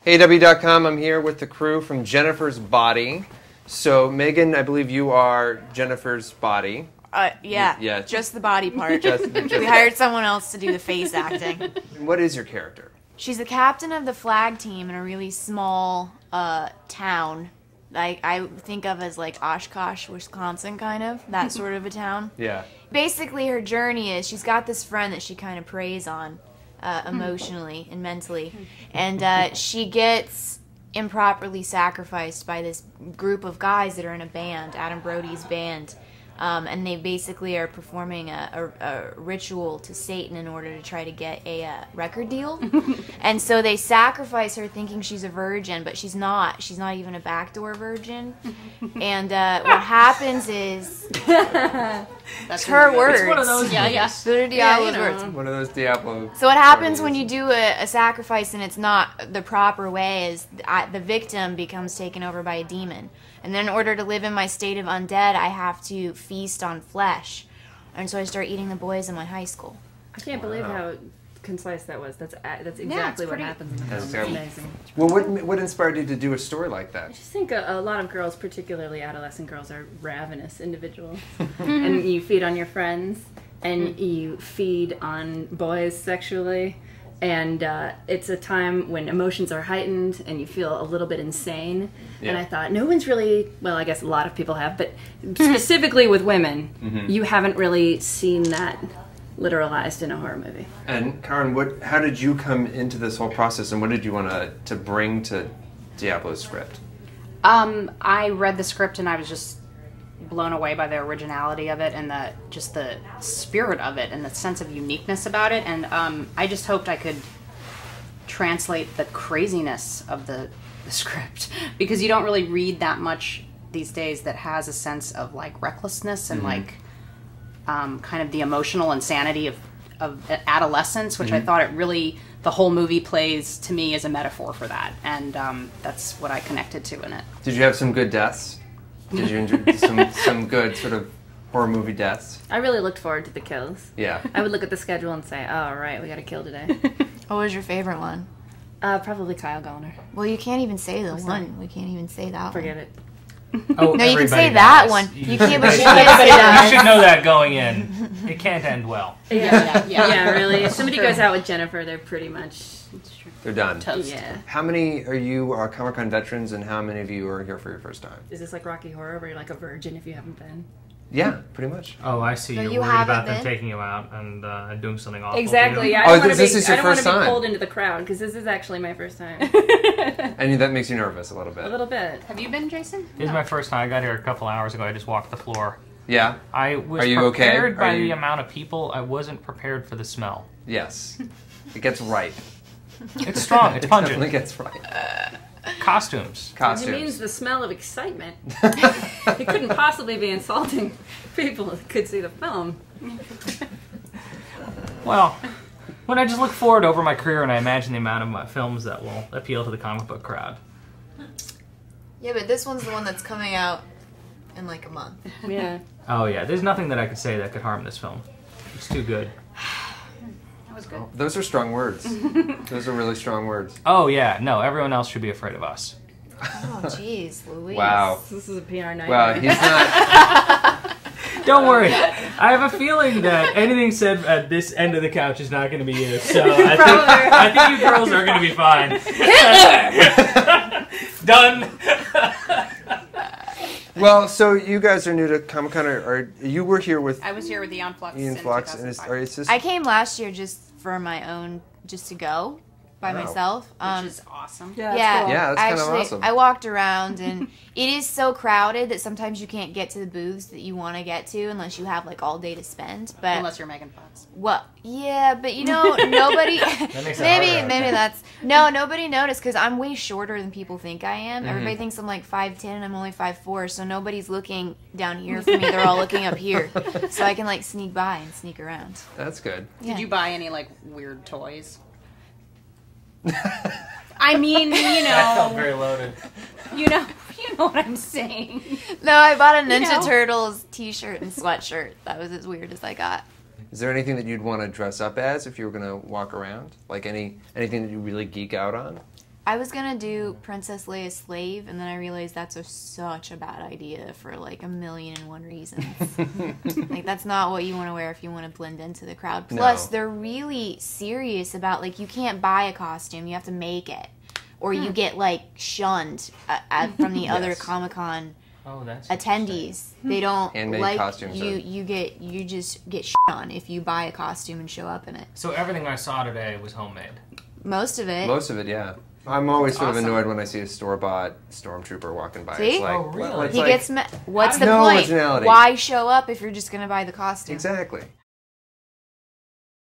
HeyW.com, I'm here with the crew from Jennifer's Body. So, Megan, I believe you are Jennifer's Body. Yeah, just the body part. Just we hired someone else to do the face acting. What is your character? She's the captain of the flag team in a really small town. I think of as like Oshkosh, Wisconsin, kind of. That sort of a town. Yeah. Basically, her journey is she's got this friend that she kind of preys on emotionally and mentally. And she gets improperly sacrificed by this group of guys that are in a band, Adam Brody's band. And they basically are performing a ritual to Satan in order to try to get a record deal. And so they sacrifice her thinking she's a virgin, but she's not. She's not even a backdoor virgin. And what happens is... That's her words. It's one of those. Yeah. Those are Diablo's words. One of those Diablo. So what happens when you do a sacrifice and it's not the proper way is the victim becomes taken over by a demon. And then in order to live in my state of undead, I have to feast on flesh. And so I start eating the boys in my high school. I can't believe how concise that was. That's exactly what happens in the film. It's amazing. Well, what inspired you to do a story like that? I just think a lot of girls, particularly adolescent girls, are ravenous individuals. And you feed on your friends, and you feed on boys sexually. And it's a time when emotions are heightened and you feel a little bit insane. Yeah. And I thought, no one's really, well, I guess a lot of people have, but specifically with women, you haven't really seen that literalized in a horror movie. And Karen, how did you come into this whole process, and what did you want to bring to Diablo's script? I read the script and I was just blown away by the originality of it and just the spirit of it and the sense of uniqueness about it. And I just hoped I could translate the craziness of the script, because you don't really read that much these days that has a sense of like recklessness and like kind of the emotional insanity of adolescence, which I thought the whole movie plays to me as a metaphor for that. And that's what I connected to in it. Did you have some good deaths? Did you enjoy some good sort of horror movie deaths? I really looked forward to the kills. Yeah. I would look at the schedule and say, oh, all right, we got to kill today. What was your favorite one? Probably Kyle Gallner. Well, you can't even say the one. We can't even say that Forget one. it. Oh, no, you can say that one. You can't, but you You should know that going in. It can't end well. Yeah, really. If somebody goes out with Jennifer, they're pretty much... They're done. Toast. Yeah. How many are you ComicCon veterans, and how many of you are here for your first time? Is this like Rocky Horror, where you're like a virgin if you haven't been? Yeah, pretty much. Oh, I see. So You're you worried haven't about them been? taking you out and doing something awful. Exactly. Yeah. I don't want this is your first to time. be pulled into the crowd, because this is actually my first time. And that makes you nervous a little bit. A little bit. Have you been, Jason? This is my first time. I got here a couple hours ago. I just walked the floor. Yeah? I was Are you prepared okay? by the amount of people. I wasn't prepared for the smell. Yes. It gets right. It's strong. It's It pungent. definitely gets right. Costumes. It means the smell of excitement. It couldn't possibly be insulting people that could see the film. Well, when I just look forward over my career and I imagine the amount of my films that will appeal to the comic book crowd. Yeah, but this one's the one that's coming out in like a month. Yeah. Oh yeah, there's nothing that I could say that could harm this film. It's too good. That was good. Oh, those are strong words. Those are really strong words. Oh yeah, no, everyone else should be afraid of us. Oh, jeez, Louise. Wow. This is a PR nightmare. Well, he's not... Don't worry. I have a feeling that anything said at this end of the couch is not going to be used. So I think you girls are going to be fine. Done. Well, so you guys are new to ComicCon, or you were here with... I was here with Ian Flux Ian in Flux, 2005. I came last year just for my own, just to go by myself. Which is awesome. Yeah, Yeah, that's kind of actually, awesome. I walked around, and it is so crowded that sometimes you can't get to the booths that you want to get to unless you have like all day to spend. But Unless you're Megan Fox. well, yeah, but you know, nobody. Nobody noticed because I'm way shorter than people think I am. Everybody thinks I'm like 5'10" and I'm only 5'4", so nobody's looking down here for me. They're all looking up here, so I can like sneak by and sneak around. That's good. Yeah. Did you buy any like weird toys? I mean, That felt very loaded. you know what I'm saying. No, I bought a Ninja You know. Turtles t-shirt and sweatshirt. That was as weird as I got. Is there anything that you'd want to dress up as if you were going to walk around? Like anything that you really geek out on? I was gonna do Princess Leia's slave, and then I realized that's such a bad idea for like 1,000,001 reasons. Like that's not what you want to wear if you want to blend into the crowd. Plus, No. they're really serious about like you can't buy a costume; you have to make it, or you get like shunned from the other Yes. ComicCon Oh, that's attendees. They don't Handmade like costumes you. are- You just get shit on if you buy a costume and show up in it. So everything I saw today was homemade. Most of it. Most of it, yeah. I'm always sort of awesome. annoyed when I see a store-bought stormtrooper walking by. See? It's like, Oh, really? well, it's he like- gets. What's the No point? originality. Why show up if you're just gonna buy the costume? Exactly.